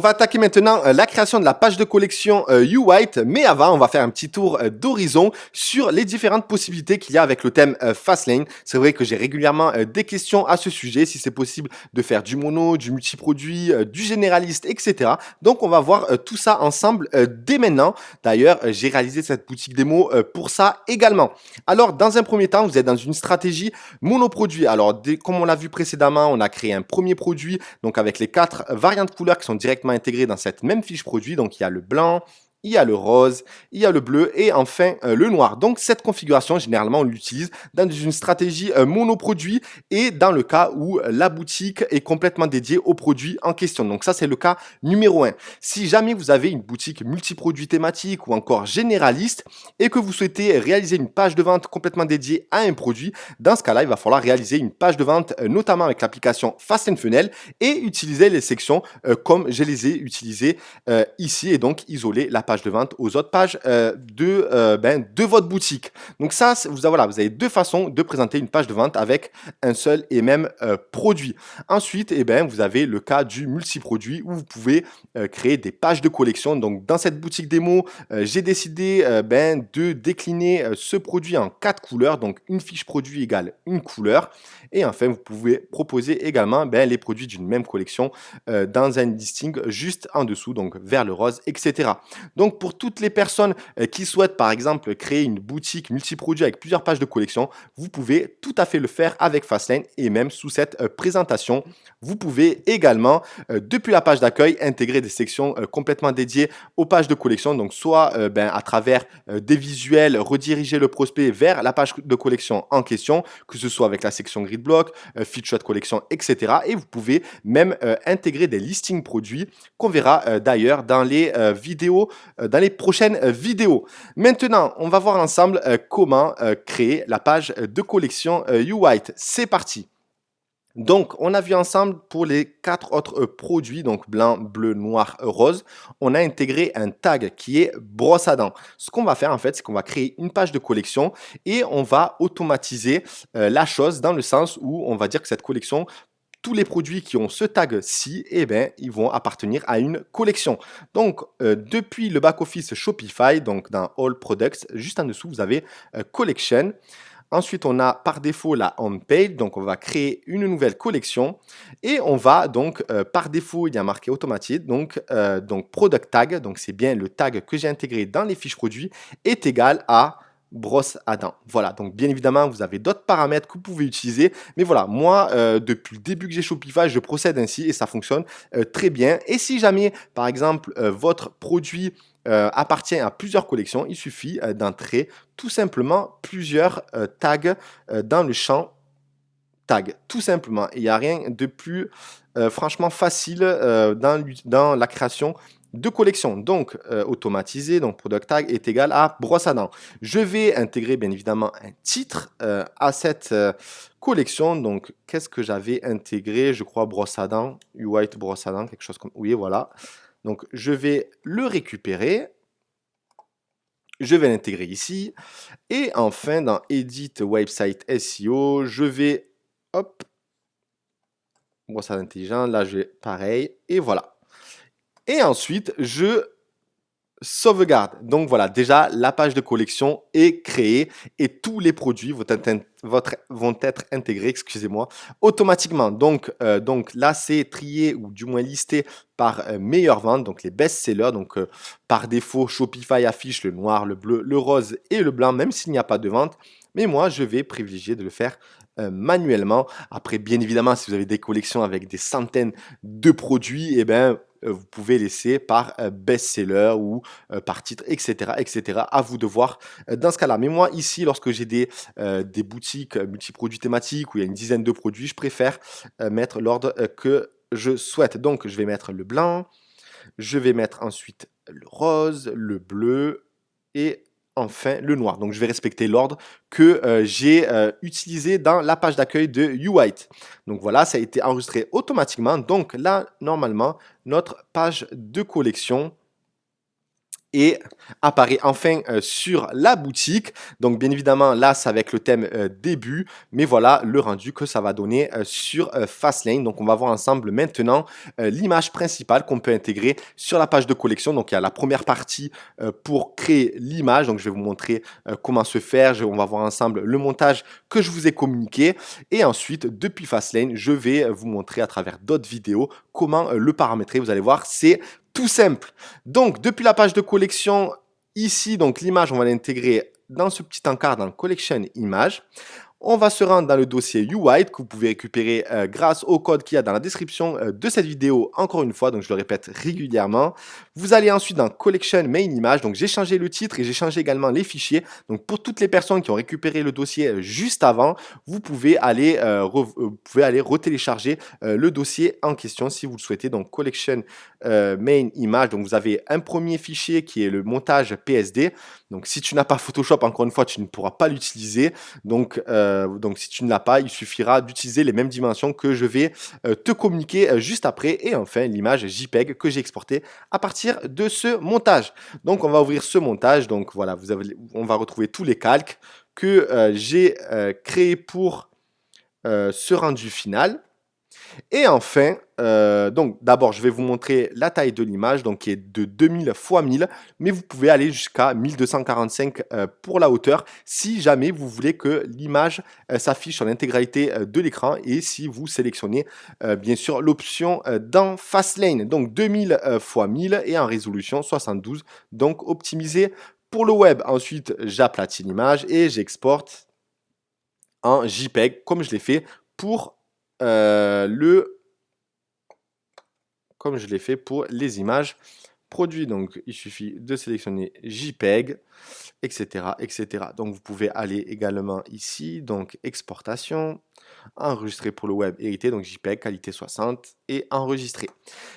va attaquer maintenant la création de la page de collection U-White, mais avant, on va faire un petit tour d'horizon sur les différentes possibilités qu'il y a avec le thème Fastlane. C'est vrai que j'ai régulièrement des questions à ce sujet, si c'est possible de faire du mono, du multiproduit, du généraliste, etc. Donc, on va voir tout ça ensemble dès maintenant. D'ailleurs, j'ai réalisé cette boutique démo pour ça également. Alors, dans un premier temps, vous êtes dans une stratégie monoproduit. Alors, comme on l'a vu précédemment, on a créé un premier produit, donc avec les 4 variantes de couleurs qui sont directement intégrées dans cette même fiche produit. Donc, il y a le blanc, il y a le rose, il y a le bleu et enfin le noir. Donc cette configuration, généralement, on l'utilise dans une stratégie monoproduit et dans le cas où la boutique est complètement dédiée au produit en question. Donc ça, c'est le cas numéro 1. Si jamais vous avez une boutique multiproduit thématique ou encore généraliste et que vous souhaitez réaliser une page de vente complètement dédiée à un produit, dans ce cas-là, il va falloir réaliser une page de vente notamment avec l'application Fast and Funnel et utiliser les sections comme je les ai utilisées ici et donc isoler la page de vente aux autres pages de votre boutique. Donc ça, vous avez deux façons de présenter une page de vente avec un seul et même produit. Ensuite, vous avez le cas du multiproduit où vous pouvez créer des pages de collection. Donc dans cette boutique démo, j'ai décidé de décliner ce produit en 4 couleurs. Donc une fiche produit égale une couleur. Et enfin, vous pouvez proposer également les produits d'une même collection dans un listing juste en dessous, donc vert, le rose, etc. Donc pour toutes les personnes qui souhaitent par exemple créer une boutique multiproduit avec plusieurs pages de collection, vous pouvez tout à fait le faire avec Fastlane et même sous cette présentation. Vous pouvez également, depuis la page d'accueil, intégrer des sections complètement dédiées aux pages de collection. Donc soit à travers des visuels, rediriger le prospect vers la page de collection en question, que ce soit avec la section grid block, feature de collection, etc. Et vous pouvez même intégrer des listings produits qu'on verra d'ailleurs dans les vidéos, dans les prochaines vidéos. Maintenant, on va voir ensemble comment créer la page de collection U-White. C'est parti. Donc, on a vu ensemble pour les 4 autres produits, donc blanc, bleu, noir, rose, on a intégré un tag qui est brosse à dents. Ce qu'on va faire en fait, c'est qu'on va créer une page de collection et on va automatiser la chose dans le sens où on va dire que cette collection, tous les produits qui ont ce tag-ci, ils vont appartenir à une collection. Donc, depuis le back-office Shopify, donc dans All Products, juste en dessous, vous avez Collection. Ensuite, on a par défaut la home page, donc on va créer une nouvelle collection et on va donc par défaut, il y a marqué automatique, donc product tag, donc c'est bien le tag que j'ai intégré dans les fiches produits, est égal à brosse à dents. Voilà, donc bien évidemment, vous avez d'autres paramètres que vous pouvez utiliser, mais voilà, moi, depuis le début que j'ai Shopify, je procède ainsi et ça fonctionne très bien. Et si jamais, par exemple, votre produit appartient à plusieurs collections, il suffit d'entrer tout simplement plusieurs tags dans le champ tag, tout simplement. Il n'y a rien de plus franchement facile dans la création de collections. Donc, automatisé, donc product tag est égal à brosse à dents. Je vais intégrer bien évidemment un titre à cette collection. Donc, qu'est-ce que j'avais intégré? Je crois brosse à dents, U-White brosse à dents, quelque chose comme... Oui, voilà. Donc, je vais le récupérer. Je vais l'intégrer ici. Et enfin, dans Edit Website SEO, je vais... Hop. Brosse à dents intelligent. Là, je vais... Pareil. Et voilà. Et ensuite, je sauvegarde. Donc voilà, déjà, la page de collection est créée et tous les produits vont être intégrés, excusez-moi, automatiquement. Donc là, c'est trié ou du moins listé par meilleure vente, donc les best-sellers. Donc par défaut, Shopify affiche le noir, le bleu, le rose et le blanc, même s'il n'y a pas de vente. Mais moi, je vais privilégier de le faire manuellement. Après, bien évidemment, si vous avez des collections avec des centaines de produits, vous pouvez laisser par best-seller ou par titre, etc., etc. À vous de voir dans ce cas-là. Mais moi, ici, lorsque j'ai des boutiques multiproduits thématiques où il y a une dizaine de produits, je préfère mettre l'ordre que je souhaite. Donc, je vais mettre le blanc, je vais mettre ensuite le rose, le bleu et enfin le noir. Donc, je vais respecter l'ordre que j'ai utilisé dans la page d'accueil de U-White. Donc, voilà, ça a été enregistré automatiquement. Donc, là, normalement, notre page de collection et apparaît enfin sur la boutique. Donc bien évidemment là c'est avec le thème début, mais voilà le rendu que ça va donner sur Fastlane. Donc on va voir ensemble maintenant l'image principale qu'on peut intégrer sur la page de collection. Donc il y a la première partie pour créer l'image, donc je vais vous montrer comment se faire, on va voir ensemble le montage que je vous ai communiqué, et ensuite depuis Fastlane je vais vous montrer à travers d'autres vidéos comment le paramétrer. Vous allez voir, c'est tout simple. Donc, depuis la page de collection, ici, donc l'image, on va l'intégrer dans ce petit encart dans Collection Image. On va se rendre dans le dossier UWhite que vous pouvez récupérer grâce au code qu'il y a dans la description de cette vidéo, encore une fois, donc je le répète régulièrement. Vous allez ensuite dans Collection Main Image, donc j'ai changé le titre et j'ai changé également les fichiers. Donc pour toutes les personnes qui ont récupéré le dossier juste avant, vous pouvez aller, retélécharger le dossier en question si vous le souhaitez. Donc Collection Main Image, donc vous avez un premier fichier qui est le montage PSD. Donc si tu n'as pas Photoshop, encore une fois, tu ne pourras pas l'utiliser. Donc si tu ne l'as pas, il suffira d'utiliser les mêmes dimensions que je vais te communiquer juste après. Et enfin, l'image JPEG que j'ai exportée à partir de ce montage. Donc on va ouvrir ce montage. Donc voilà, on va retrouver tous les calques que j'ai créés pour ce rendu final. Et enfin, donc d'abord, je vais vous montrer la taille de l'image, donc qui est de 2000 x 1000, mais vous pouvez aller jusqu'à 1245 pour la hauteur, si jamais vous voulez que l'image s'affiche sur l'intégralité de l'écran, et si vous sélectionnez bien sûr l'option dans Fastlane, donc 2000 x 1000 et en résolution 72, donc optimisé pour le web. Ensuite, j'aplatis l'image et j'exporte en JPEG, comme je l'ai fait pour comme je l'ai fait pour les images produits. Donc, il suffit de sélectionner JPEG, etc., etc. Donc, vous pouvez aller également ici, donc exportation, enregistrer pour le web hérité, donc JPEG, qualité 60 et enregistrer.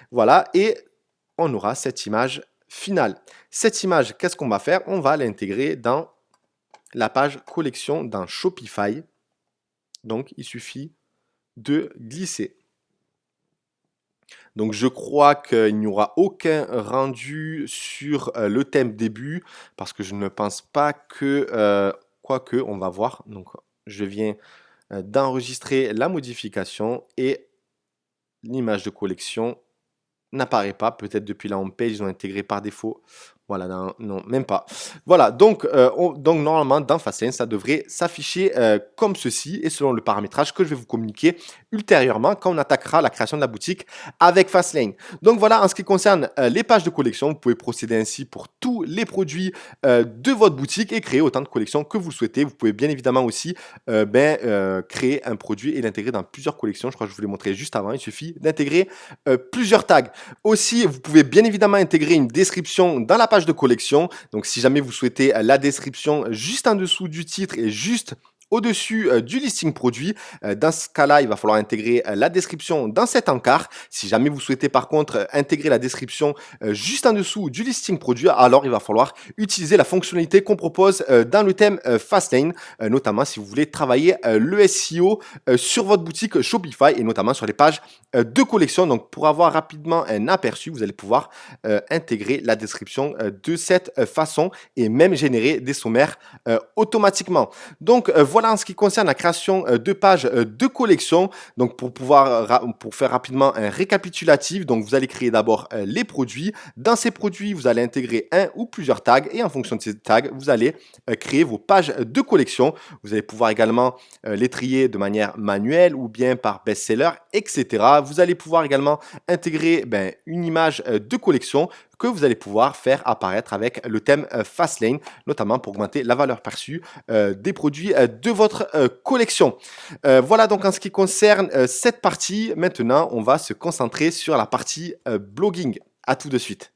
Voilà, et on aura cette image finale. Cette image, qu'est-ce qu'on va faire? On va l'intégrer dans la page collection dans Shopify. Donc, il suffit de glisser. Donc je crois qu'il n'y aura aucun rendu sur le thème début parce que je ne pense pas que, quoique on va voir. Donc je viens d'enregistrer la modification et l'image de collection n'apparaît pas. Peut-être depuis la home page, ils ont intégré par défaut. Voilà, non, même pas. Voilà, donc normalement, dans Fastlane, ça devrait s'afficher comme ceci, et selon le paramétrage que je vais vous communiquer ultérieurement quand on attaquera la création de la boutique avec Fastlane. Donc voilà, en ce qui concerne les pages de collection, vous pouvez procéder ainsi pour tous les produits de votre boutique et créer autant de collections que vous souhaitez. Vous pouvez bien évidemment aussi créer un produit et l'intégrer dans plusieurs collections. Je crois que je vous l'ai montré juste avant. Il suffit d'intégrer plusieurs tags. Aussi, vous pouvez bien évidemment intégrer une description dans la page de collection. Donc si jamais vous souhaitez la description juste en dessous du titre et juste au-dessus du listing produit. Dans ce cas-là, il va falloir intégrer la description dans cet encart. Si jamais vous souhaitez par contre intégrer la description juste en dessous du listing produit, alors il va falloir utiliser la fonctionnalité qu'on propose dans le thème Fastlane, notamment si vous voulez travailler le SEO sur votre boutique Shopify et notamment sur les pages de collection. Donc pour avoir rapidement un aperçu, vous allez pouvoir intégrer la description de cette façon et même générer des sommaires automatiquement. Donc voilà en ce qui concerne la création de pages de collection. Donc pour faire rapidement un récapitulatif, donc vous allez créer d'abord les produits. Dans ces produits, vous allez intégrer un ou plusieurs tags et en fonction de ces tags, vous allez créer vos pages de collection. Vous allez pouvoir également les trier de manière manuelle ou bien par best-seller, etc. Vous allez pouvoir également intégrer une image de collection que vous allez pouvoir faire apparaître avec le thème Fastlane, notamment pour augmenter la valeur perçue des produits de votre collection. Voilà donc en ce qui concerne cette partie. Maintenant, on va se concentrer sur la partie blogging. À tout de suite.